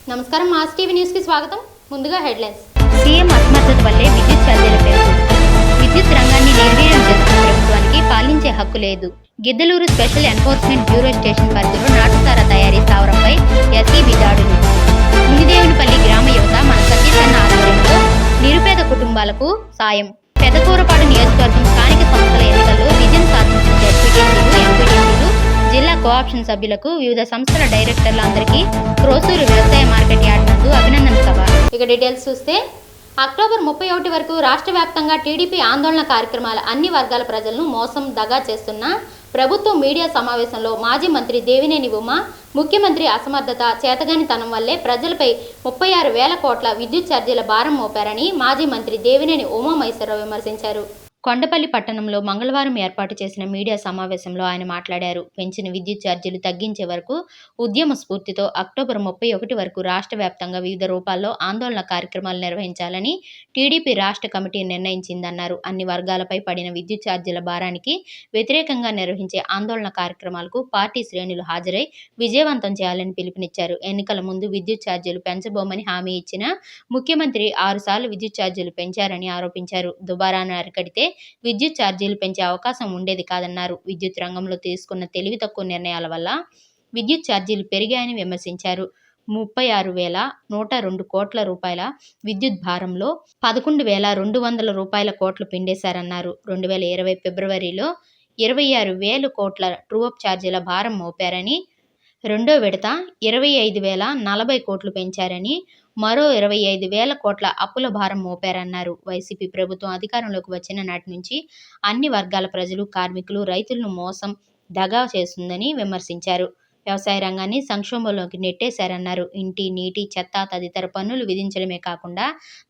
నమస్కారం, mass TV news కి స్వాగతం. ముందుగా హెడ్లైన్స్. సీఎం అసమర్థత వల్లే విద్యుత్ ఛార్జీల పెంపు. విద్యుత్ రంగాన్ని నిర్వీర్యం చేస్తున్న ప్రభుత్వానికి పాలించే హక్కు లేదు. Giddalur special enforcement bureau station పరిధిలో నాటుసారా తయారీ స్థావరంపై ఎస్ఈబీ దాడులు. మునిదేవునిపల్లి గ్రామ యువత మన సతీషన్న ఆధ్వర్యంలో నిరుపేద కుటుంబాలకు సాయం. పెదకూరపాడు నియోజకవర్గం స్థానిక సంస్థల ఎన్నికల్లో విజయం సాధించిన జడ్పీటీసీలు, ఎంపీటీసీలు, జిల్లా కోఆప్షన్ సభ్యులకు, వివిధ సంస్థల డైరెక్టర్ల అందరికీ క్రోసూరు వ్యవసాయ మార్కెట్ యార్డ్ నందు అభినందన సభ. ఇక డీటెయిల్స్ చూస్తే, అక్టోబర్ 31 వరకు రాష్ట్ర వ్యాప్తంగా టీడీపీ ఆందోళన కార్యక్రమాల అన్ని వర్గాల ప్రజలను మోసం, దగా చేస్తున్న ప్రభుత్వం మీడియా సమావేశంలో మాజీ మంత్రి దేవినేని ఉమ ముఖ్యమంత్రి అసమర్థత, చేతగానితనం వల్లే ప్రజలపై 36,000 కోట్ల విద్యుత్ ఛార్జీల భారం మోపారని మాజీ మంత్రి దేవినేని ఉమామహేశ్వరరావు విమర్శించారు. కొండపల్లి పట్టణంలో మంగళవారం ఏర్పాటు చేసిన మీడియా సమావేశంలో ఆయన మాట్లాడారు. పెంచిన విద్యుత్ ఛార్జీలు తగ్గించే వరకు ఉద్యమ స్ఫూర్తితో అక్టోబర్ 31 వరకు రాష్ట్ర వ్యాప్తంగా వివిధ రూపాల్లో ఆందోళన కార్యక్రమాలు నిర్వహించాలని టీడీపీ రాష్ట్ర కమిటీ నిర్ణయించిందన్నారు. అన్ని వర్గాలపై పడిన విద్యుత్ ఛార్జీల భారానికి వ్యతిరేకంగా నిర్వహించే ఆందోళన కార్యక్రమాలకు పార్టీ శ్రేణులు హాజరై విజయవంతం చేయాలని పిలుపునిచ్చారు. ఎన్నికల ముందు విద్యుత్ ఛార్జీలు పెంచబోమని హామీ ఇచ్చిన ముఖ్యమంత్రి 6 సార్లు విద్యుత్ ఛార్జీలు పెంచారని ఆరోపించారు. దుబారాను అరికడితే విద్యుత్ ఛార్జీలు పెంచే అవకాశం ఉండేది కాదన్నారు. విద్యుత్ రంగంలో తీసుకున్న తెలివి తక్కువ నిర్ణయాల వల్ల విద్యుత్ ఛార్జీలు పెరిగాయని విమర్శించారు. 36,102 కోట్ల రూపాయల విద్యుత్ భారంలో 11,200 కోట్లు పిండేశారన్నారు. 2020 ఫిబ్రవరిలో 26,000 కోట్ల ట్రూఅప్ ఛార్జీల భారం మోపారని, రెండో విడత 25,040 కోట్లు పెంచారని, మరో 25,000 కోట్ల అప్పుల భారం మోపారన్నారు. వైసీపీ ప్రభుత్వం అధికారంలోకి వచ్చిన నాటి నుంచి అన్ని వర్గాల ప్రజలు, కార్మికులు, రైతులను మోసం, దగా చేస్తుందని విమర్శించారు. వ్యవసాయ రంగాన్ని సంక్షోభంలోకి నెట్టేశారన్నారు. ఇంటి, నీటి, చెత్త తదితర పన్నులు విధించడమే కాకుండా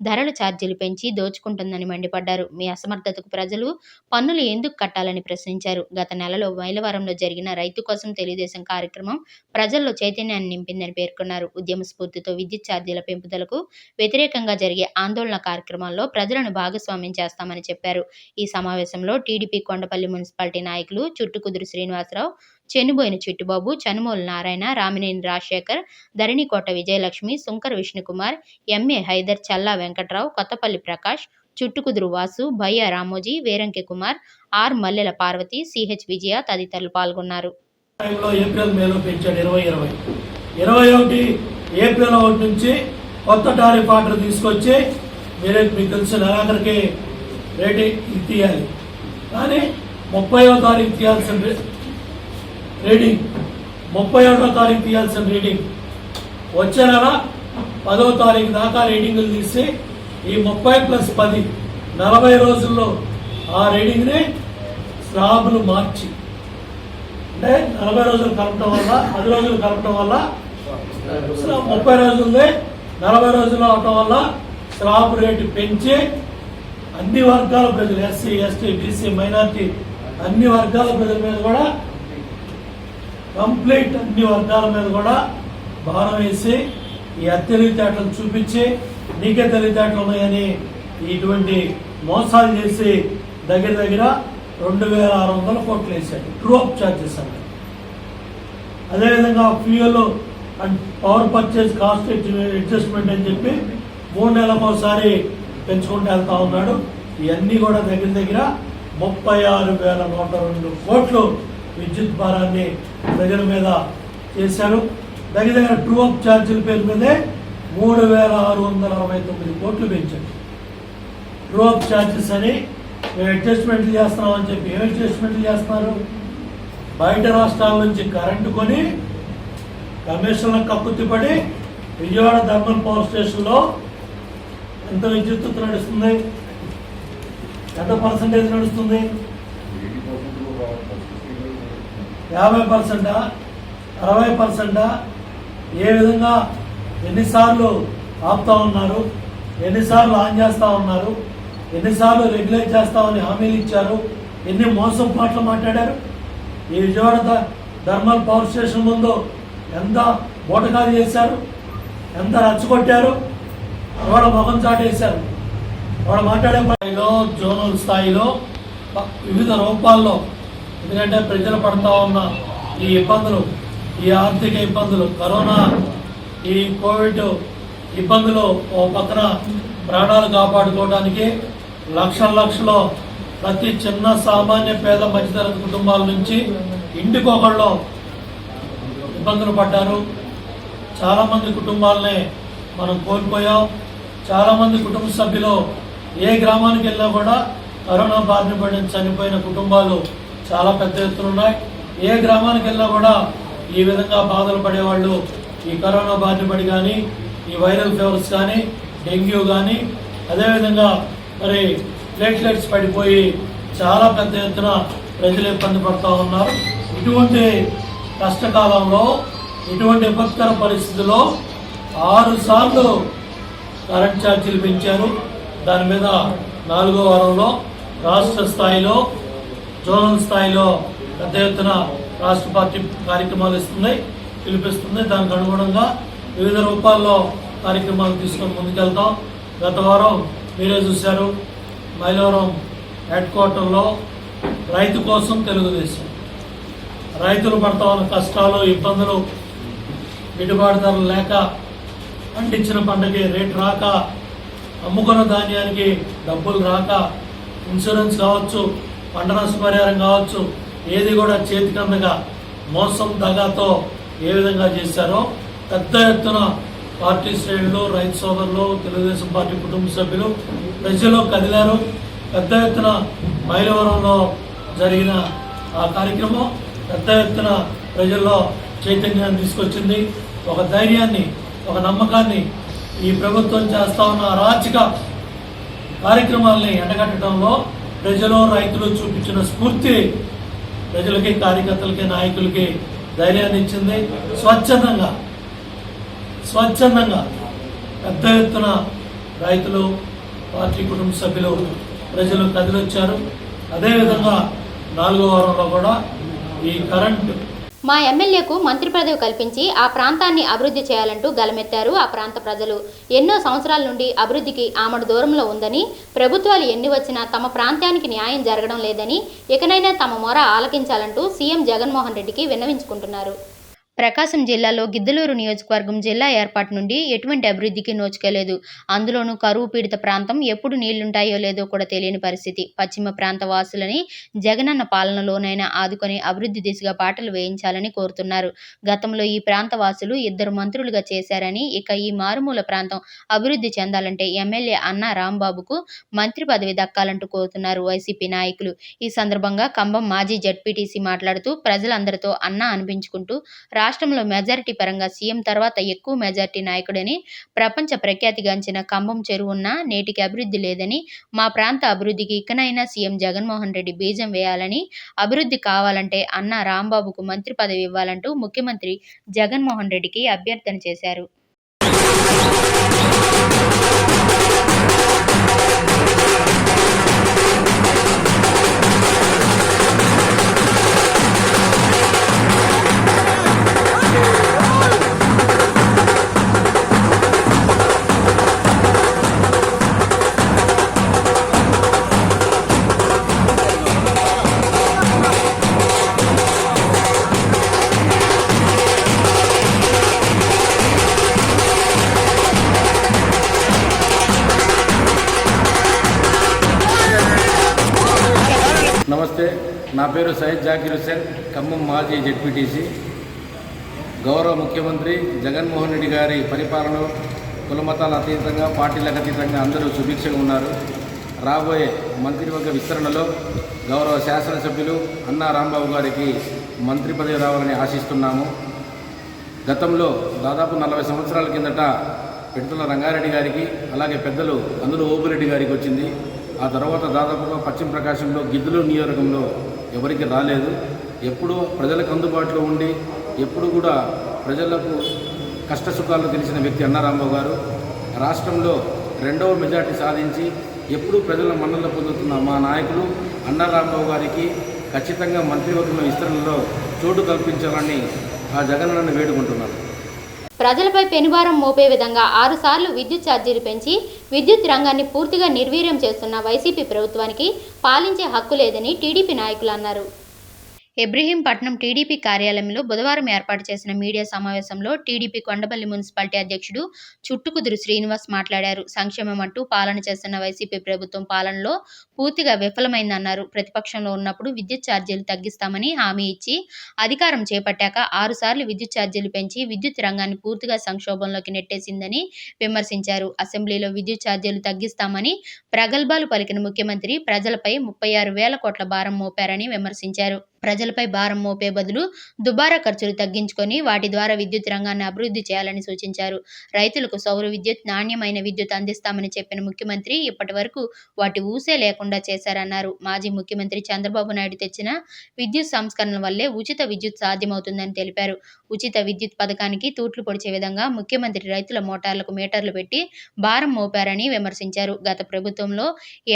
ధరల ఛార్జీలు పెంచి దోచుకుంటుందని మండిపడ్డారు. మీ అసమర్థతకు ప్రజలు పన్నులు ఎందుకు కట్టాలని ప్రశ్నించారు. గత నెలలో మైలవరంలో జరిగిన రైతు కోసం తెలుగుదేశం కార్యక్రమం ప్రజల్లో చైతన్యాన్ని నింపిందని పేర్కొన్నారు. ఉద్యమ స్ఫూర్తితో విద్యుత్ ఛార్జీల పెంపుదలకు వ్యతిరేకంగా జరిగే ఆందోళన కార్యక్రమాల్లో ప్రజలను భాగస్వామ్యం చేస్తామని చెప్పారు. ఈ సమావేశంలో టీడీపీ కొండపల్లి మున్సిపాలిటీ నాయకులు Chuttukuduru Srinivasarao, Chennuboina Chittubabu, Chanumolu Narayana, Ramineni Rajasekhar, Dharanikota Vijayalakshmi, Sunkara Vishnukumar, M A Haider, Challa Venkatrao, Kothapalli Prakash, Chuttukuduru Vasu, Bhayya Ramoji, Veranki Kumar, R Mallela Parvathi, C H Vijaya తదితరులు పాల్గొన్నారు. ఏప్రిల్ మేలో పెంచాడు 2021 ఏప్రిల్ 1 నుంచి కొత్త టారిఫ్ ఆర్డర్ తీసుకొచ్చి మీకు తెలిసిన నెలాఖరికి రేటింగ్ తీయాలి. కానీ 30వ తారీఖు తీయాల్సిన రీడింగ్ 31వ తారీఖు తీయాల్సిన రీడింగ్ వచ్చే నెల 10వ తారీఖు దాకా రీడింగులు తీసి ఈ 30+10 40 రోజుల్లో ఆ రీడింగ్ని స్లాబ్లు మార్చి, అంటే 40 రోజులు కలపడం వల్ల 10 రోజులు కలపడం వల్ల 30 రోజులు 40 రోజులు అవటం వల్ల స్లాబ్ రేటు పెంచి అన్ని వర్గాల ప్రజలు, ఎస్సీ, ఎస్టీ, బీసీ, మైనార్టీ అన్ని వర్గాల ప్రజల మీద కూడా కంప్లీట్ అన్ని వర్గాల మీద కూడా భారం వేసి ఈ తెలివితేటలు చూపించి నీకే తెలివితేటలు ఉన్నాయని ఇటువంటి మోసాలు చేసి దగ్గర 2,600 కోట్లు వేశాడు ట్రూఅప్ ఛార్జెస్ అంటే. అదేవిధంగా fuel and power purchase cost adjustment అని చెప్పి 3 నెలలకు ఒకసారి పెంచుకుంటూ వెళ్తా ఉన్నాడు. ఇవన్నీ కూడా దగ్గర 36,102 కోట్లు విద్యుత్ భారాన్ని ప్రజల మీద చేశారు. దగ్గర ట్రూఅప్ ఛార్జీల పేరు మీదే 3,669 కోట్లు పెంచారు. ట్రూఅప్ ఛార్జెస్ అని మేము అడ్జస్ట్మెంట్లు చేస్తున్నామని చెప్పి ఏం అడ్జస్ట్మెంట్లు చేస్తున్నారు? బయట రాష్ట్రాల నుంచి కరెంటు కొని కమిషన్లకు కక్కుతిపడి విజయవాడ థర్మల్ పవర్ స్టేషన్లో ఎంత విద్యుత్ నడుస్తుంది? ఎంత పర్సంటేజ్ నడుస్తుంది? 50%, 60%? ఏ విధంగా ఎన్నిసార్లు ఆపుతా ఉన్నారు, ఎన్నిసార్లు ఆన్ చేస్తూ ఉన్నారు, ఎన్నిసార్లు రెగ్యులేట్ చేస్తామని హామీలు ఇచ్చారు, ఎన్ని మోసం పాటలు మాట్లాడారు. ఈ విజయవాడ థర్మల్ పవర్ స్టేషన్ ముందు ఎంత బోటకాలు చేశారు. ఎంత రచ్చగొట్టారు, వాళ్ళ ముఖం చాటేశారు. వాళ్ళు మాట్లాడే స్థాయిలో, జోనల్ స్థాయిలో వివిధ రూపాల్లో, ఎందుకంటే ప్రజలు పడతా ఉన్న ఈ ఇబ్బందులు, ఈ ఆర్థిక ఇబ్బందులు, కరోనా, ఈ కోవిడ్ ఇబ్బందులు ఓ పక్కన ప్రాణాలు కాపాడుకోవడానికి లక్షల్లో ప్రతి చిన్న సామాన్య పేద మధ్యతరగతి కుటుంబాల నుంచి ఇంటికొకళ్ళు ఇబ్బందులు పడ్డారు. చాలామంది కుటుంబాలనే మనం కోల్పోయాం. చాలామంది కుటుంబ సభ్యులు ఏ గ్రామానికి వెళ్ళినా కూడా కరోనా బారిన పడిన చనిపోయిన కుటుంబాలు చాలా పెద్ద ఎత్తున ఉన్నాయి. ఏ గ్రామానికి వెళ్ళినా కూడా ఈ విధంగా బాధలు పడేవాళ్ళు ఈ కరోనా బారిన పడి కానీ, ఈ వైరల్ ఫీవర్స్ కానీ, డెంగ్యూ కానీ, అదేవిధంగా మరి ప్లేట్లెట్స్ పడిపోయి చాలా పెద్ద ఎత్తున ప్రజలు ఇబ్బంది పడుతూ ఉన్నారు. ఇటువంటి కష్టకాలంలో, ఇటువంటి విపత్కర పరిస్థితుల్లో 6 సార్లు కరెంట్ ఛార్జీలు పెంచారు. దాని మీద 4వ వారంలో రాష్ట్ర స్థాయిలో, జోనల్ స్థాయిలో పెద్ద ఎత్తున రాష్ట్ర పార్టీ కార్యక్రమాలు పిలిపిస్తుంది. దానికి అనుగుణంగా వివిధ రూపాల్లో కార్యక్రమాలు తీసుకొని ముందుకెళ్తాం. గత వారం మీరే చూశారు, మైలవరం హెడ్ క్వార్టర్లో రైతు కోసం తెలుగుదేశం, రైతులు పడతా ఉన్న కష్టాలు, ఇబ్బందులు, గిట్టుబాటు ధరలు లేక, పండించిన పంటకి రేటు రాక, అమ్ముకున్న ధాన్యానికి డబ్బులు రాక, ఇన్సూరెన్స్ కావచ్చు, పంట నష్టపరిహారం కావచ్చు, ఏది కూడా చేతికి అందగా మోసం దగాతో ఏ విధంగా చేశారో పెద్ద ఎత్తున పార్టీ శ్రేణులు, రైతు సోదరులు, తెలుగుదేశం పార్టీ కుటుంబ సభ్యులు ప్రజలు కదిలారు. పెద్ద ఎత్తున మైలవరంలో జరిగిన ఆ కార్యక్రమం పెద్ద ఎత్తున ప్రజల్లో చైతన్యాన్ని తీసుకొచ్చింది. ఒక ధైర్యాన్ని, ఒక నమ్మకాన్ని ఈ ప్రభుత్వం చేస్తా ఉన్న అరాచక కార్యక్రమాలని ఎండగట్టడంలో ప్రజలు, రైతులు చూపించిన స్ఫూర్తి ప్రజలకి, కార్యకర్తలకి, నాయకులకి ధైర్యాన్ని ఇచ్చింది. స్వచ్ఛందంగా పెద్ద ఎత్తున రైతులు, పార్టీ కుటుంబ సభ్యులు, ప్రజలు కదిలొచ్చారు. అదేవిధంగా 4వ వారంలో కూడా ఈ కరెంట్ మా ఎమ్మెల్యేకు మంత్రి పదవి కల్పించి ఆ ప్రాంతాన్ని అభివృద్ధి చేయాలంటూ గలమెత్తారు ఆ ప్రాంత ప్రజలు. ఎన్నో సంవత్సరాల నుండి అభివృద్ధికి ఆమడు దూరంలో ఉందని, ప్రభుత్వాలు ఎన్ని వచ్చినా తమ ప్రాంతానికి న్యాయం జరగడం లేదని, ఇకనైనా తమ మొర ఆలకించాలంటూ సీఎం జగన్మోహన్ రెడ్డికి విన్నవించుకుంటున్నారు. ప్రకాశం జిల్లాలో గిద్దలూరు నియోజకవర్గం జిల్లా ఏర్పాటు నుండి ఎటువంటి అభివృద్ధికి నోచుకోలేదు. అందులోనూ కరువు పీడిత ప్రాంతం, ఎప్పుడు నీళ్లుంటాయో లేదో కూడా తెలియని పరిస్థితి. పశ్చిమ ప్రాంత వాసులని జగనన్న పాలనలోనైనా ఆదుకొని అభివృద్ధి దిశగా బాటలు వేయించాలని కోరుతున్నారు. గతంలో ఈ ప్రాంత వాసులు 2 మంత్రులుగా చేశారని, ఇక ఈ మారుమూల ప్రాంతం అభివృద్ధి చెందాలంటే ఎమ్మెల్యే అన్నా రాంబాబుకు మంత్రి పదవి దక్కాలంటూ కోరుతున్నారు వైసీపీ నాయకులు. ఈ సందర్భంగా కంభం మాజీ జడ్పీటీసీ మాట్లాడుతూ, ప్రజలందరితో అన్నా అనిపించుకుంటూ రాష్ట్రంలో మెజారిటీ పరంగా సీఎం తర్వాత ఎక్కువ మెజారిటీ నాయకుడని, ప్రపంచ ప్రఖ్యాతిగాంచిన కంభం చెరువున్నా నేటికి అభివృద్ధి లేదని, మా ప్రాంత అభివృద్ధికి ఇకనైనా సీఎం జగన్మోహన్ రెడ్డి బీజం వేయాలని, అభివృద్ధి కావాలంటే అన్నా రాంబాబుకు మంత్రి పదవి ఇవ్వాలంటూ ముఖ్యమంత్రి జగన్మోహన్ రెడ్డికి అభ్యర్థన చేశారు. నమస్తే, నా పేరు సయ్యద్ జాకీర్ హుస్సేన్, ఖమ్మం మాజీ జెడ్పీటీసీ. గౌరవ ముఖ్యమంత్రి జగన్మోహన్ రెడ్డి గారి పరిపాలనలో కులమతాల అతీతంగా, పార్టీలకు అతీతంగా అందరూ సుభిక్షంగా ఉన్నారు. రాబోయే మంత్రివర్గ విస్తరణలో గౌరవ శాసనసభ్యులు అన్నా రాంబాబు గారికి మంత్రి పదవి రావాలని ఆశిస్తున్నాము. గతంలో దాదాపు 40 సంవత్సరాల కిందట పిడతల రంగారెడ్డి గారికి, అలాగే పెద్దలు అందులో ఓపిరెడ్డి గారికి వచ్చింది. ఆ తర్వాత దాదాపుగా పశ్చిమ ప్రకాశంలో గిద్దలూరు నియోజకవర్గంలో ఎవరికి రాలేదు. ఎప్పుడూ ప్రజలకు అందుబాటులో ఉండి, ఎప్పుడు కూడా ప్రజలకు కష్ట సుఖాలు తెలిసిన వ్యక్తి అన్నా రాంబాబు గారు. రాష్ట్రంలో 2వ మెజార్టీ సాధించి ఎప్పుడూ ప్రజల మన్ననలు పొందుతున్న మా నాయకులు అన్నా రాంబాబు గారికి ఖచ్చితంగా మంత్రివర్గం విస్తరణలో చోటు కల్పించాలని ఆ జగనన్నను వేడుకుంటున్నారు. ప్రజలపై పెనుభారం మోపే విధంగా 6 సార్లు విద్యుత్ ఛార్జీలు పెంచి విద్యుత్ రంగాన్ని పూర్తిగా నిర్వీర్యం చేస్తున్న వైసీపీ ప్రభుత్వానికి పాలించే హక్కు లేదని టీడీపీ నాయకులు అన్నారు. ఇబ్రహీంపట్నం టీడీపీ కార్యాలయంలో బుధవారం ఏర్పాటు చేసిన మీడియా సమావేశంలో టీడీపీ కొండపల్లి మున్సిపాలిటీ అధ్యక్షుడు చుట్టుకుదురు శ్రీనివాస్ మాట్లాడారు. సంక్షేమం అంటూ పాలన చేస్తున్న వైసీపీ ప్రభుత్వం పాలనలో పూర్తిగా విఫలమైందన్నారు. ప్రతిపక్షంలో ఉన్నప్పుడు విద్యుత్ ఛార్జీలు తగ్గిస్తామని హామీ ఇచ్చి అధికారం చేపట్టాక 6 సార్లు విద్యుత్ ఛార్జీలు పెంచి విద్యుత్ రంగాన్ని పూర్తిగా సంక్షోభంలోకి నెట్టేసిందని విమర్శించారు. అసెంబ్లీలో విద్యుత్ ఛార్జీలు తగ్గిస్తామని ప్రగల్భాలు పలికిన ముఖ్యమంత్రి ప్రజలపై 36,000 కోట్ల భారం మోపారని విమర్శించారు. ప్రజలపై భారం మోపే బదులు దుబారా ఖర్చులు తగ్గించుకొని వాటి ద్వారా విద్యుత్ రంగాన్ని అభివృద్ధి చేయాలని సూచించారు. రైతులకు సౌర విద్యుత్, నాణ్యమైన విద్యుత్ అందిస్తామని చెప్పిన ముఖ్యమంత్రి ఇప్పటి వరకు వాటి ఊసే లేకుండా చేశారన్నారు. మాజీ ముఖ్యమంత్రి చంద్రబాబు నాయుడు తెచ్చిన విద్యుత్ సంస్కరణల వల్లే ఉచిత విద్యుత్ సాధ్యమవుతుందని తెలిపారు. ఉచిత విద్యుత్ పథకానికి తూట్లు పొడిచే విధంగా ముఖ్యమంత్రి రైతుల మోటార్లకు మీటర్లు పెట్టి భారం మోపారని విమర్శించారు. గత ప్రభుత్వంలో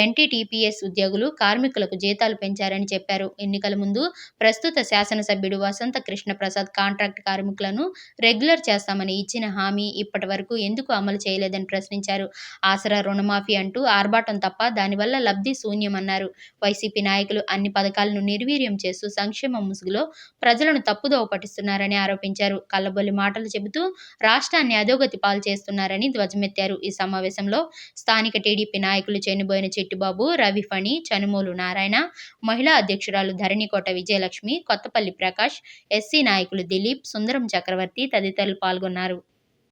ఎన్టీటీపీఎస్ ఉద్యోగులు, కార్మికులకు జీతాలు పెంచారని చెప్పారు. ఎన్నికల ముందు ప్రస్తుత శాసనసభ్యుడు వసంత కృష్ణ ప్రసాద్ కాంట్రాక్ట్ కార్మికులను రెగ్యులర్ చేస్తామని ఇచ్చిన హామీ ఇప్పటి వరకు ఎందుకు అమలు చేయలేదని ప్రశ్నించారు. ఆసరా రుణమాఫీ అంటూ ఆర్భాటం తప్ప దానివల్ల లబ్ధి శూన్యమన్నారు. వైసీపీ నాయకులు అన్ని పథకాలను నిర్వీర్యం చేస్తూ సంక్షేమ ముసుగులో ప్రజలను తప్పుదోవ పట్టిస్తున్నారని ఆరోపించారు. కల్లబొల్లి మాటలు చెబుతూ రాష్ట్రాన్ని అధోగతి పాలు చేస్తున్నారని ధ్వజమెత్తారు. ఈ సమావేశంలో స్థానిక టీడీపీ నాయకులు చెన్నుబోయిన చిట్టిబాబు, రవిఫణి, చనుమూలు నారాయణ, మహిళా అధ్యక్షురాలు ధరణికోట విజయలక్ష్మి, కొత్తపల్లి ప్రకాష్, ఎస్సీ నాయకులు దిలీప్, సుందరం చక్రవర్తి తదితరులు పాల్గొన్నారు.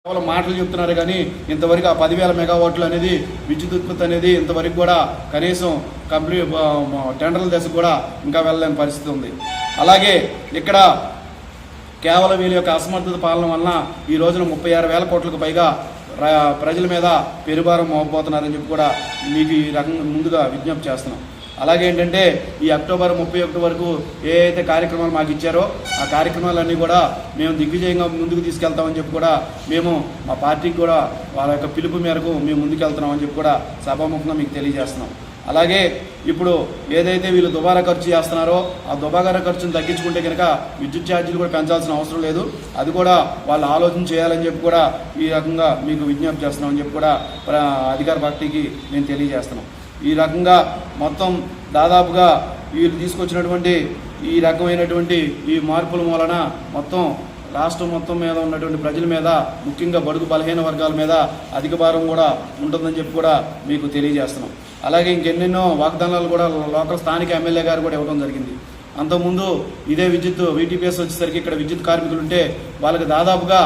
కేవలం మాటలు చెప్తున్నారు కానీ ఇంతవరకు ఆ 10,000 మెగావాట్లు అనేది విద్యుత్ ఉత్పత్తి అనేది ఇంతవరకు కూడా కనీసం కంప్లీట్ టెండర్ల దశకు కూడా ఇంకా వెళ్ళలేని పరిస్థితి ఉంది. అలాగే ఇక్కడ కేవలం వీళ్ళ యొక్క అసమర్థత పాలన వలన ఈ రోజున 36,000 కోట్లకు పైగా ప్రజల మీద పెరుభారం మోపబోతున్నారని చెప్పి కూడా మీకు ఈ రకంగా ముందుగా విజ్ఞప్తి చేస్తున్నాం. అలాగే ఏంటంటే ఈ అక్టోబర్ 31 వరకు ఏ అయితే కార్యక్రమాలు మాకు ఇచ్చారో ఆ కార్యక్రమాలన్నీ కూడా మేము దిగ్విజయంగా ముందుకు తీసుకెళ్తామని చెప్పి కూడా మేము మా పార్టీకి కూడా వాళ్ళ యొక్క పిలుపు మేరకు మేము ముందుకు వెళ్తున్నామని చెప్పి కూడా సభాముఖంగా మీకు తెలియజేస్తున్నాం. అలాగే ఇప్పుడు ఏదైతే వీళ్ళు దుబారా ఖర్చు చేస్తున్నారో ఆ దుబారా ఖర్చును తగ్గించుకుంటే కనుక విద్యుత్ ఛార్జీలు కూడా పెంచాల్సిన అవసరం లేదు. అది కూడా వాళ్ళు ఆలోచన చేయాలని చెప్పి కూడా ఈ రకంగా మీకు విజ్ఞప్తి చేస్తున్నామని చెప్పి కూడా అధికార పార్టీకి మేము తెలియజేస్తున్నాం. ఈ రకంగా మొత్తం దాదాపుగా వీళ్ళు తీసుకొచ్చినటువంటి ఈ రకమైనటువంటి ఈ మార్పుల మూలన మొత్తం రాష్ట్రం మొత్తం మీద ఉన్నటువంటి ప్రజల మీద, ముఖ్యంగా బడుగు బలహీన వర్గాల మీద అధిక భారం కూడా ఉంటుందని చెప్పి కూడా మీకు తెలియజేస్తున్నాం. అలాగే ఇంకెన్నెన్నో వాగ్దానాలు కూడా లోకల్ స్థానిక ఎమ్మెల్యే గారు కూడా ఇవ్వడం జరిగింది. అంతకుముందు ఇదే విద్యుత్ వీటీపీఎస్ వచ్చేసరికి ఇక్కడ విద్యుత్ కార్మికులు ఉంటే వాళ్ళకి దాదాపుగా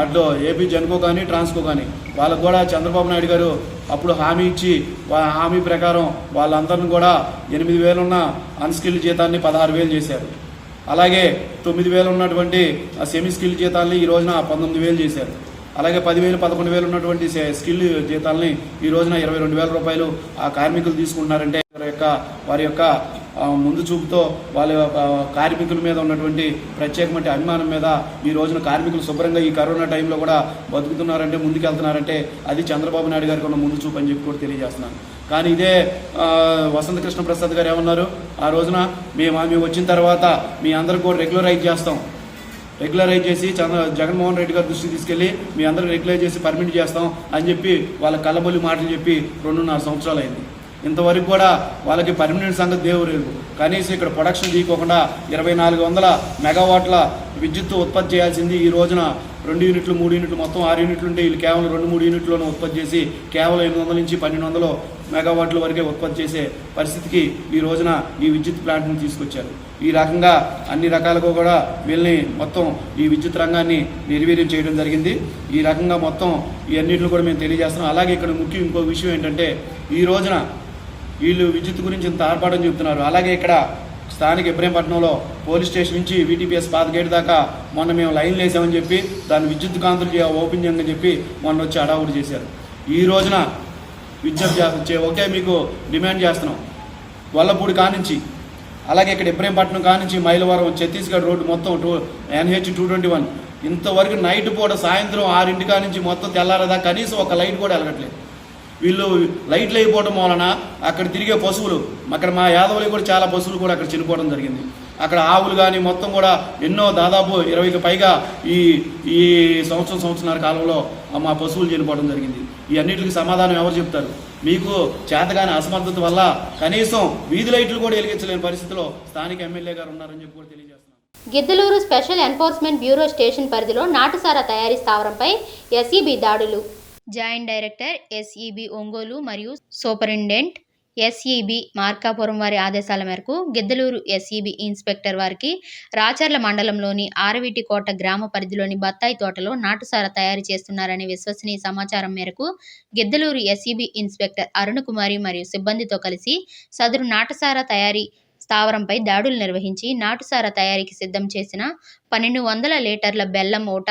అటు ఏపీ జెన్కో కానీ ట్రాన్స్కో కానీ వాళ్ళకు కూడా చంద్రబాబు నాయుడు గారు అప్పుడు హామీ ఇచ్చి హామీ ప్రకారం వాళ్ళందరిని కూడా 8,000 ఉన్న అన్స్కిల్డ్ జీతాన్ని 16,000 చేశారు. అలాగే 9,000 ఉన్నటువంటి సెమీ స్కిల్ జీతాలని ఈ రోజున 19,000 చేశారు. అలాగే 10,000, 11,000 ఉన్నటువంటి స్కిల్ జీతాలని ఈ రోజున 22,000 రూపాయలు ఆ కార్మికులు తీసుకుంటున్నారంటే వారి యొక్క ముందు చూపుతో వాళ్ళ కార్మికుల మీద ఉన్నటువంటి ప్రత్యేకమైన అభిమానం మీద ఈ రోజున కార్మికులు శుభ్రంగా ఈ కరోనా టైంలో కూడా బతుకుతున్నారంటే, ముందుకెళ్తున్నారంటే అది చంద్రబాబు నాయుడు గారికి ఉన్న ముందు చూపు అని చెప్పి కూడా తెలియజేస్తున్నాను. కానీ ఇదే వసంత కృష్ణ ప్రసాద్ గారు ఏమన్నారు, ఆ రోజున మేము వచ్చిన తర్వాత మీ అందరూ కూడా రెగ్యులరైజ్ చేసి జగన్మోహన్ రెడ్డి గారి దృష్టికి తీసుకెళ్ళి మీ అందరూ రెగ్యులైజ్ చేసి పర్మిట్ చేస్తాం అని చెప్పి వాళ్ళ కళ్ళబొల్లి మాటలు చెప్పి 2.5 సంవత్సరాలు అయింది. ఇంతవరకు కూడా వాళ్ళకి పర్మనెంట్ సంగతి దేవుడు లేదు. కనీసం ఇక్కడ ప్రొడక్షన్ తీయకోకుండా 2,400 మెగావాట్ల విద్యుత్ ఉత్పత్తి చేయాల్సింది ఈ రోజున 2 యూనిట్లు 3 యూనిట్లు మొత్తం 6 యూనిట్లు ఉంటే వీళ్ళు కేవలం 2-3 యూనిట్లోనే ఉత్పత్తి చేసి కేవలం 800 నుంచి 1,200 మెగావాట్ల వరకే ఉత్పత్తి చేసే పరిస్థితికి ఈ రోజున ఈ విద్యుత్ ప్లాంట్ని తీసుకొచ్చారు. ఈ రకంగా అన్ని రకాలుగా కూడా వీళ్ళని మొత్తం ఈ విద్యుత్ రంగాన్ని నిర్వీర్యం చేయడం జరిగింది. ఈ రకంగా మొత్తం ఈ అన్నింటిని కూడా మేము తెలియజేస్తున్నాం. అలాగే ఇక్కడ ఇంకో విషయం ఏంటంటే ఈ రోజున వీళ్ళు విద్యుత్ గురించి ఇంత ఆర్భాటం చెబుతున్నారు. అలాగే ఇక్కడ స్థానిక ఇబ్రహీంపట్నంలో పోలీస్ స్టేషన్ నుంచి వీటీపీఎస్ పాత గేట్ దాకా మొన్న మేము లైన్లు వేసామని చెప్పి దాన్ని విద్యుత్ కాంతులు ఓపెన్ చేయమని చెప్పి మొన్న వచ్చి అడావుడు చేశారు. ఈ రోజున విజ్ఞప్తి ఒకే మీకు డిమాండ్ చేస్తున్నాం, వల్లపూడి కానించి అలాగే ఇక్కడ ఇబ్రహీంపట్నం కానించి మైలవరం ఛత్తీస్గఢ్ రోడ్డు మొత్తం NH 221 ఇంతవరకు నైట్ పూట సాయంత్రం 6 కానించి మొత్తం తెల్లారదా కనీసం ఒక లైట్ కూడా వెలగట్లేదు. వీళ్ళు లైట్లు అయిపోవడం వలన అక్కడ తిరిగే పశువులు, అక్కడ మా యాదవులు కూడా చాలా పశువులు కూడా అక్కడ చనిపోవడం జరిగింది. అక్కడ ఆవులు కానీ మొత్తం కూడా ఎన్నో దాదాపు 20కి పైగా ఈ ఈ సంవత్సరాల కాలంలో మా పశువులు చనిపోవడం జరిగింది. ఈ అన్నిటికి సమాధానం ఎవరు చెప్తారు? మీకు చేతగాని అసమర్థత వల్ల కనీసం వీధి లైట్లు కూడా వెలిగించలేని పరిస్థితిలో స్థానిక ఎమ్మెల్యే గారు ఉన్నారని చెప్పి కూడా తెలియజేస్తున్నారు. Giddalur special enforcement bureau station పరిధిలో నాటుసారా తయారీ స్థావరంపై ఎస్ఈబి దాడులు. జాయింట్ డైరెక్టర్ ఎస్ఈబి ఒంగోలు మరియు సూపరింటెండెంట్ ఎస్ఈబి మార్కాపురం వారి ఆదేశాల మేరకు గిద్దలూరు ఎస్ఈబి ఇన్స్పెక్టర్ వారికి రాచర్ల మండలంలోని ఆరవీటికోట గ్రామ పరిధిలోని బత్తాయి తోటలో నాటుసారా తయారు చేస్తున్నారనే విశ్వసనీయ సమాచారం మేరకు గిద్దలూరు ఎస్ఈబి ఇన్స్పెక్టర్ అరుణకుమారి మరియు సిబ్బందితో కలిసి సదరు నాటుసారా తయారీ స్థావరంపై దాడులు నిర్వహించి నాటుసారా తయారీకి సిద్ధం చేసిన 1200 లీటర్ల బెల్లం మూట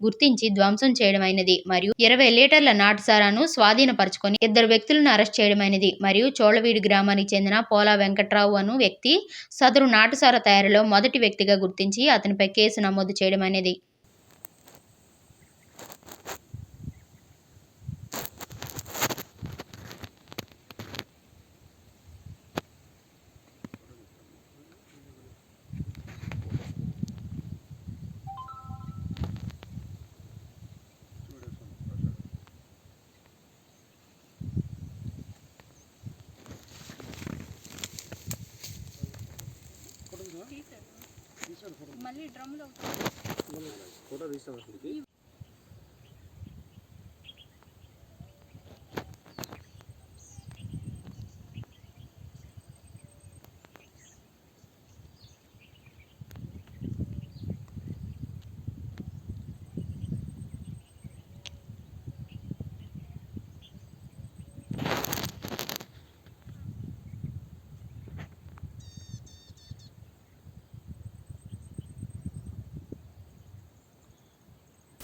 గుర్తించి ధ్వంసం చేయడమైనది మరియు 20 లీటర్ల నాటుసారాను స్వాధీనపరుచుకొని 2 వ్యక్తులను అరెస్ట్ చేయడమైనది మరియు చోళవీడు గ్రామానికి చెందిన పోలా వెంకట్రావు అను వ్యక్తి సదరు నాటుసారా తయారీలో మొదటి వ్యక్తిగా గుర్తించి అతనిపై కేసు నమోదు చేయడమైనది.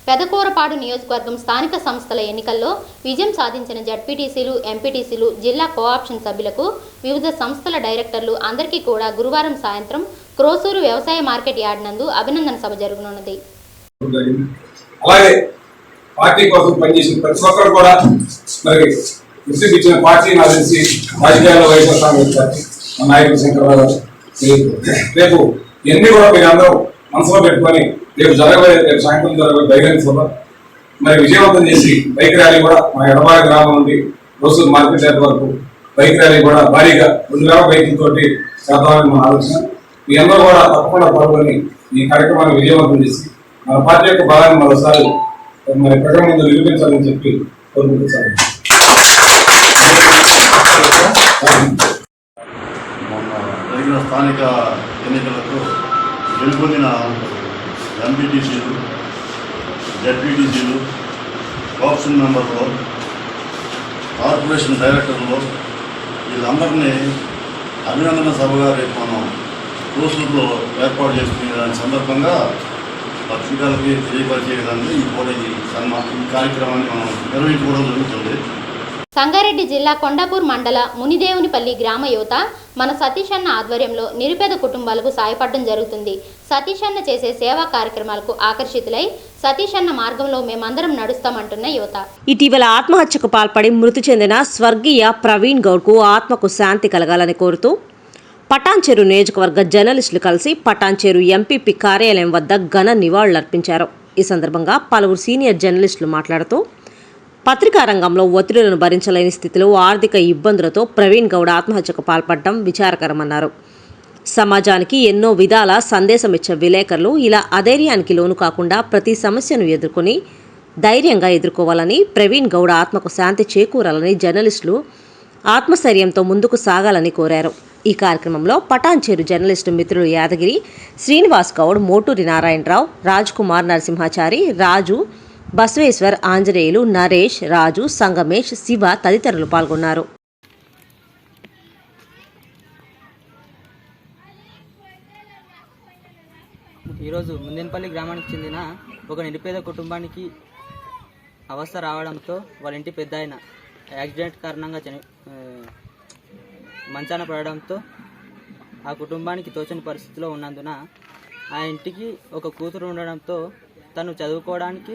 పెదకూరపాడు నియోజకవర్గం స్థానిక సంస్థల ఎన్నికల్లో విజయం సాధించిన జడ్పీటీసీలు, ఎంపీటీసీలు, జిల్లా కోఆప్షన్ సభ్యులకు, వివిధ సంస్థల డైరెక్టర్లు అందరికీ కూడా గురువారం సాయంత్రం క్రోసూరు వ్యవసాయ మార్కెట్ యార్డ్ నందు అభినందన సభ జరగనున్నది. అలాగే పార్టీ కోసం పనిచేసిన ప్రతి ఒక్కరు కూడా మరి విసిగి ఇచ్చిన పార్టీ నాకు తెలిసి రాజకీయాల్లో వైఎస్ఆర్ కాంగ్రెస్ పార్టీ మా నాయకుడు శంకర్రావు గారు రేపు ఎన్ని కూడా మీరు అందరూ మనసులో పెట్టుకొని రేపు సాయంత్రం జరగబోయే బహిరంగ సభ మరి విజయవంతం చేసి బైక్ ర్యాలీ కూడా మా ఎడబాయి గ్రామం నుండి రోజు మార్కెట్ యార్డ్ వరకు బైక్ ర్యాలీ కూడా భారీగా 2000 బైకులతోటి చేద్దామని మన ఆలోచన. మీ అందరూ కూడా తప్పకుండా పాల్గొని ఈ కార్యక్రమాన్ని విజయవంతం చేసి మన పార్టీ యొక్క భాగాన్ని మరోసారి మరి ప్రజల ముందు నిరూపించాలని చెప్పి కోరుకుంటున్నాను. జరిగిన స్థానిక ఎన్నికలకు గెలుపొందిన ఎంపీటీసీలు, జడ్పీటీసీలు, కోఆప్షన్ మెంబర్లు, కార్పొరేషన్ డైరెక్టర్లు వీళ్ళందరినీ అభినందన సభగా రేపు మనం క్రోసూరులో ఏర్పాటు చేసుకునే దాని సందర్భంగా పత్రికలకి తెలియపరిచే విధంగా ఈ కార్యక్రమాన్ని మనం నిర్వహించుకోవడం జరుగుతుంది. సంగారెడ్డి జిల్లా కొండాపూర్ మండల మునిదేవునిపల్లి గ్రామ యువత మన సతీష్ అన్న ఆధ్వర్యంలో నిరుపేద కుటుంబాలకు సాయపడడం జరుగుతుంది. సతీష్ అన్న చేసే సేవా కార్యక్రమాలకు ఆకర్షితులై సతీష్ అన్న మార్గంలో మేమందరం నడుస్తామంటున్న యువత ఇటీవల ఆత్మహత్యకు పాల్పడి మృతి చెందిన స్వర్గీయ ప్రవీణ్ గౌడ్కు ఆత్మకు శాంతి కలగాలని కోరుతూ పటాన్చెరు నియోజకవర్గ జర్నలిస్టులు కలిసి పటాన్చెరు ఎంపీపీ కార్యాలయం వద్ద ఘన నివాళులర్పించారు. ఈ సందర్భంగా పలువురు సీనియర్ జర్నలిస్టులు మాట్లాడుతూ పత్రికా రంగంలో ఒత్తిడులను భరించలేని స్థితిలో ఆర్థిక ఇబ్బందులతో ప్రవీణ్ గౌడ్ ఆత్మహత్యకు పాల్పడడం విచారకరమన్నారు. సమాజానికి ఎన్నో విధాల సందేశం ఇచ్చే విలేకరులు ఇలా అధైర్యానికి లోను కాకుండా ప్రతి సమస్యను ఎదుర్కొని ధైర్యంగా ఎదుర్కోవాలని, ప్రవీణ్ గౌడ్ ఆత్మకు శాంతి చేకూరాలని జర్నలిస్టులు ఆత్మస్థైర్యంతో ముందుకు సాగాలని కోరారు. ఈ కార్యక్రమంలో పటాన్చెరు జర్నలిస్టు మిత్రులు యాదగిరి, శ్రీనివాస్ గౌడ్, మోటూరి నారాయణరావు, రాజ్ కుమార్ నరసింహాచారి, రాజు, బసవేశ్వర్, ఆంజనేయులు, నరేష్, రాజు, సంగమేష్, శివ తదితరులు పాల్గొన్నారు. ఈరోజు ముందేనపల్లి గ్రామానికి చెందిన ఒక నిరుపేద కుటుంబానికి అవస్థ రావడంతో వాళ్ళ ఇంటి పెద్ద ఆయన యాక్సిడెంట్ కారణంగా మంచాన పడడంతో ఆ కుటుంబానికి తోచని పరిస్థితిలో ఉన్నందున ఆ ఇంటికి ఒక కూతురు ఉండడంతో తను చదువుకోవడానికి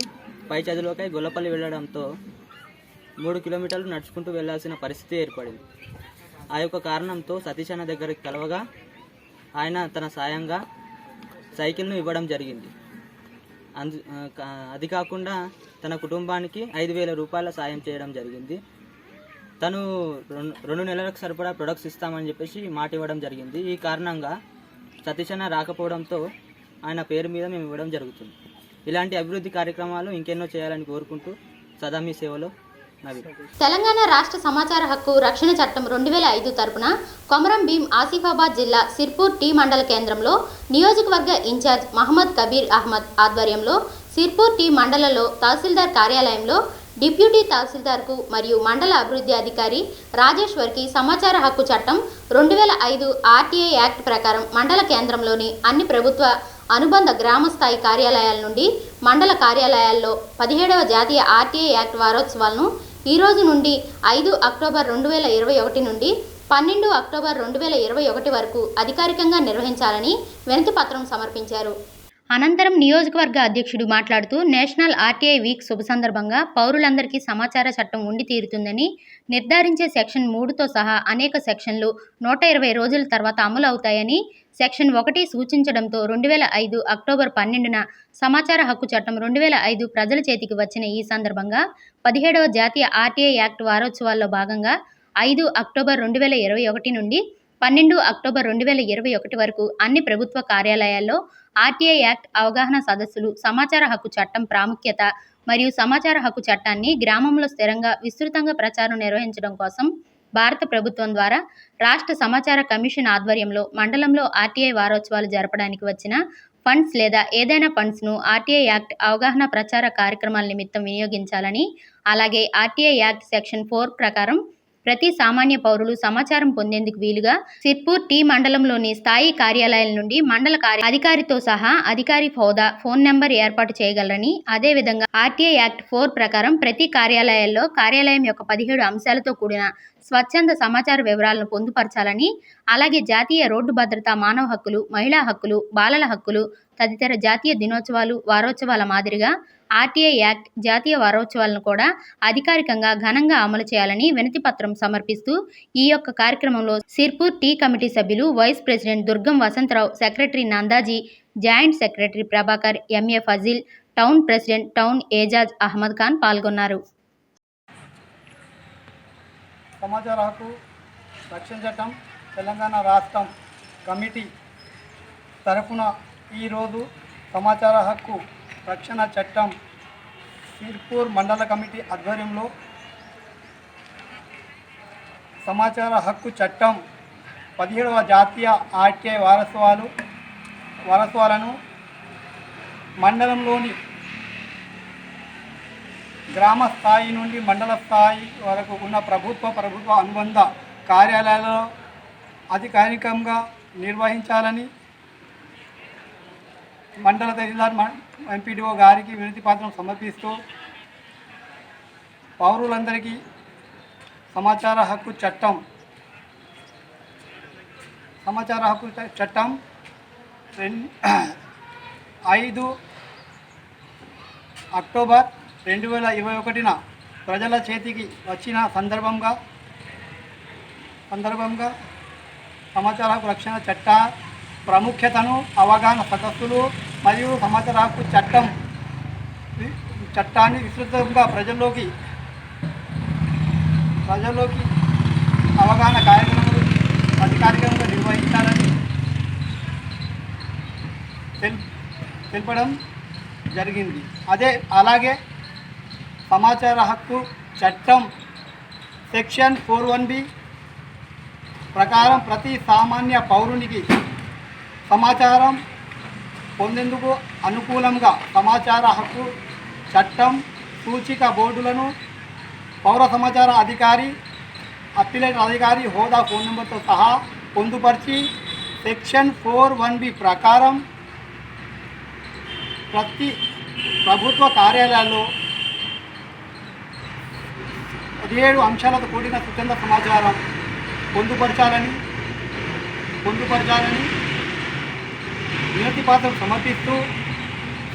పై చదువులకై గొల్లపల్లి వెళ్ళడంతో 3 కిలోమీటర్లు నడుచుకుంటూ వెళ్లాల్సిన పరిస్థితి ఏర్పడింది. ఆ యొక్క కారణంతో సతీష్ అన్న దగ్గరికి కలవగా ఆయన తన సాయంగా సైకిల్ను ఇవ్వడం జరిగింది. అది కాకుండా తన కుటుంబానికి 5,000 రూపాయల సాయం చేయడం జరిగింది. తను 2 నెలలకు సరిపడా ప్రొడక్ట్స్ ఇస్తామని చెప్పేసి మాట ఇవ్వడం జరిగింది. ఈ కారణంగా సతీష్ అన్న రాకపోవడంతో ఆయన పేరు మీద మేము ఇవ్వడం జరుగుతుంది. ఇలాంటి అభివృద్ధి కార్యక్రమాలు ఇంకెన్నో చేయాలని కోరుకుంటూ సదా మీ సేవలో నవీన్. తెలంగాణ రాష్ట్ర సమాచార హక్కు రక్షణ చట్టం 2005 తరపున కొమరం భీం ఆసిఫాబాద్ జిల్లా సిర్పూర్ టీ మండల కేంద్రంలో నియోజకవర్గ ఇన్ఛార్జ్ మహమ్మద్ కబీర్ అహ్మద్ ఆధ్వర్యంలో సిర్పూర్ టీ మండలంలో తహసీల్దార్ కార్యాలయంలో డిప్యూటీ తహసీల్దార్కు మరియు మండల అభివృద్ధి అధికారి రాజేశ్వర్కి సమాచార హక్కు చట్టం 2005 ఆర్టీఐ యాక్ట్ ప్రకారం మండల కేంద్రంలోని అన్ని ప్రభుత్వ అనుబంధ గ్రామస్థాయి కార్యాలయాల నుండి మండల కార్యాలయాల్లో 17వ జాతీయ ఆర్టీఐ యాక్ట్ వారోత్సవాలను ఈ రోజు నుండి 5 అక్టోబర్ 2021 నుండి 12 అక్టోబర్ 2021 వరకు అధికారికంగా నిర్వహించాలని వినతిపత్రం సమర్పించారు. అనంతరం నియోజకవర్గ అధ్యక్షుడు మాట్లాడుతూ నేషనల్ ఆర్టీఐ వీక్ శుభ సందర్భంగా పౌరులందరికీ సమాచార చట్టం ఉండి తీరుతుందని, నిర్ధారించే సెక్షన్ 3తో సహా అనేక సెక్షన్లు 120 రోజుల తర్వాత అమలు అవుతాయని సెక్షన్ 1 సూచించడంతో 2005 అక్టోబర్ 12న సమాచార హక్కు చట్టం 2005 ప్రజల చేతికి వచ్చిన ఈ సందర్భంగా 17వ జాతీయ ఆర్టీఐ యాక్ట్ వారోత్సవాల్లో భాగంగా 5 అక్టోబర్ 2021 నుండి 12 అక్టోబర్ 2021 వరకు అన్ని ప్రభుత్వ కార్యాలయాల్లో ఆర్టీఐ యాక్ట్ అవగాహన సదస్సులు, సమాచార హక్కు చట్టం ప్రాముఖ్యత మరియు సమాచార హక్కు చట్టాన్ని గ్రామంలో స్థిరంగా విస్తృతంగా ప్రచారం నిర్వహించడం కోసం భారత ప్రభుత్వం ద్వారా రాష్ట్ర సమాచార కమిషన్ ఆధ్వర్యంలో మండలంలో ఆర్టీఐ వారోత్సవాలు జరపడానికి వచ్చిన ఫండ్స్ లేదా ఏదైనా ఫండ్స్ను ఆర్టీఐ యాక్ట్ అవగాహన ప్రచార కార్యక్రమాల నిమిత్తం వినియోగించాలని, అలాగే ఆర్టీఐ యాక్ట్ సెక్షన్ 4 ప్రకారం ప్రతి సామాన్య పౌరులు సమాచారం పొందేందుకు వీలుగా సిర్పూర్ టీ మండలంలోని స్థాయి కార్యాలయాల నుండి మండల అధికారితో సహా అధికారి హోదా, ఫోన్ నెంబర్ ఏర్పాటు చేయగలరని, అదేవిధంగా ఆర్టీఐ యాక్ట్ 4 ప్రకారం ప్రతి కార్యాలయాల్లో కార్యాలయం యొక్క 17 అంశాలతో కూడిన స్వచ్ఛంద సమాచార వివరాలను పొందుపరచాలని, అలాగే జాతీయ రోడ్డు భద్రత, మానవ హక్కులు, మహిళా హక్కులు, బాలల హక్కులు తదితర జాతీయ దినోత్సవాలు, వారోత్సవాల మాదిరిగా ఆర్టీఐ యాక్ట్ జాతీయ వారోత్సవాలను కూడా అధికారికంగా ఘనంగా అమలు చేయాలని వినతిపత్రం సమర్పిస్తూ ఈ యొక్క కార్యక్రమంలో సిర్పూర్ టీ కమిటీ సభ్యులు, vice president Durgam Vasantharao, secretary Nandaji, joint secretary Prabhakar, M A Fazil, town president town Ejaz Ahmed Khan పాల్గొన్నారు. సమాచార హక్కు రక్షణ చట్టం తెలంగాణ రాష్ట్రం కమిటీ తరఫున ఈరోజు సమాచార హక్కు రక్షణ చట్టం సిర్పూర్ మండల కమిటీ ఆధ్వర్యంలో సమాచార హక్కు చట్టం 17వ జాతీయ ఆర్టీఐ వారోత్సవాలను మండలంలోని గ్రామ స్థాయి నుండి మండల స్థాయి వరకు ఉన్న ప్రభుత్వ అనుబంధ కార్యాలయాలలో అధికారికంగా నిర్వహించాలని మండల తహసీల్దార్ ఎంపీడీఓ గారికి వినతిపత్రం సమర్పిస్తూ పౌరులందరికీ సమాచార హక్కు చట్టం 5 అక్టోబర్ 2021న ప్రజల చేతికి వచ్చిన సందర్భంగా సమాచార హక్కు రక్షణ చట్ట ప్రాముఖ్యతను, అవగాహన సదస్సులు మరియు సమాచార హక్కు చట్టాన్ని విస్తృతంగా ప్రజల్లోకి అవగాహన కార్యక్రమాలు అధికారికంగా నిర్వహించాలని తెలపడం జరిగింది. అలాగే సమాచార హక్కు చట్టం సెక్షన్ 4(1)(b) ప్రకారం ప్రతి సామాన్య పౌరునికి సమాచారం పొందేందుకు అనుకూలంగా సమాచార హక్కు చట్టం సూచిక బోర్డులను పౌర సమాచార అధికారి, అప్పీలేట్ అధికారి హోదా, ఫోన్ నెంబర్తో సహా పొందుపరిచి సెక్షన్ 4(1)(b) ప్రకారం ప్రతి ప్రభుత్వ కార్యాలయాల్లో 17 అంశాలతో కూడిన స్వచ్ఛంద సమాచారం పొందుపరచాలని వినతిపత్రం సమర్పిస్తూ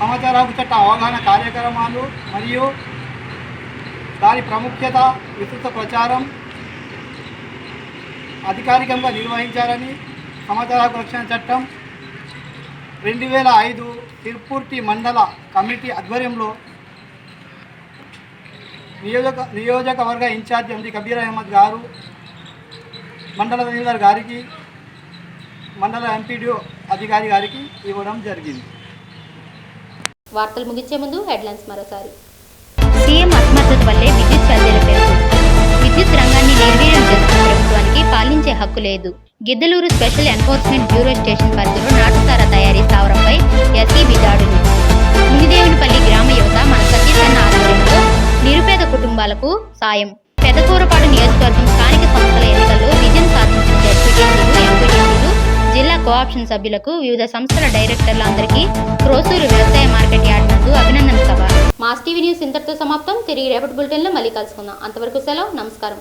సమాచార హక్కు చట్ట అవగాహన కార్యక్రమాలు మరియు దాని ప్రాముఖ్యత, విస్తృత ప్రచారం అధికారికంగా నిర్వహించాలని సమాచార హక్కు రక్షణ చట్టం 2005 తిరుపూర్తి మండల కమిటీ ఆధ్వర్యంలో నియోజకవర్గ ఇన్ఛార్జి ఎండి కబీర్ అహ్మద్ గారు మండల తహసీల్దార్ గారికి మండల ఎంపీడీఓ అధికారి గారికి ఇవ్వడం జరిగింది. వార్తలు ముగించే ముందు హెడ్లైన్స్ మరోసారి. సీఎం అసమర్థత వల్లే విద్యుత్ ఛార్జీల పెంపు. విద్యుత్ రంగాన్ని నిర్వీర్యం చేస్తున్న ప్రభుత్వానికి పాలించే హక్కు లేదు. Giddalur special enforcement bureau station పరిధిలో నాటుసారా తయారీ స్థావరంపై ఎస్ఈబీ దాడులు. మునిదేవునిపల్లి గ్రామ యువత మన సతీషన్న ఆధ్వర్యంలో నిరుపేద కుటుంబాలకు సాయం. పెదకూరపాడు నియోజకవర్గం స్థానిక సంస్థల ఎన్నికల్లో విజయం సాధించిన జెడ్పీటీసీలు, ఎంపీటీసీలు, జిల్లా కోఆప్షన్ సభ్యులకు, వివిధ సంస్థల డైరెక్టర్ల అందరికీ క్రోసూరు వ్యవసాయ మార్కెట్ యార్డ్ నందు అభినందన సభ. మాస్ టీవీ న్యూస్ ఇంతటితో సమాప్తం. తిరిగి రేపటి బులెటిన్లో మళ్ళీ కలుసుకుందాం. అంతవరకు సెలవు. నమస్కారం.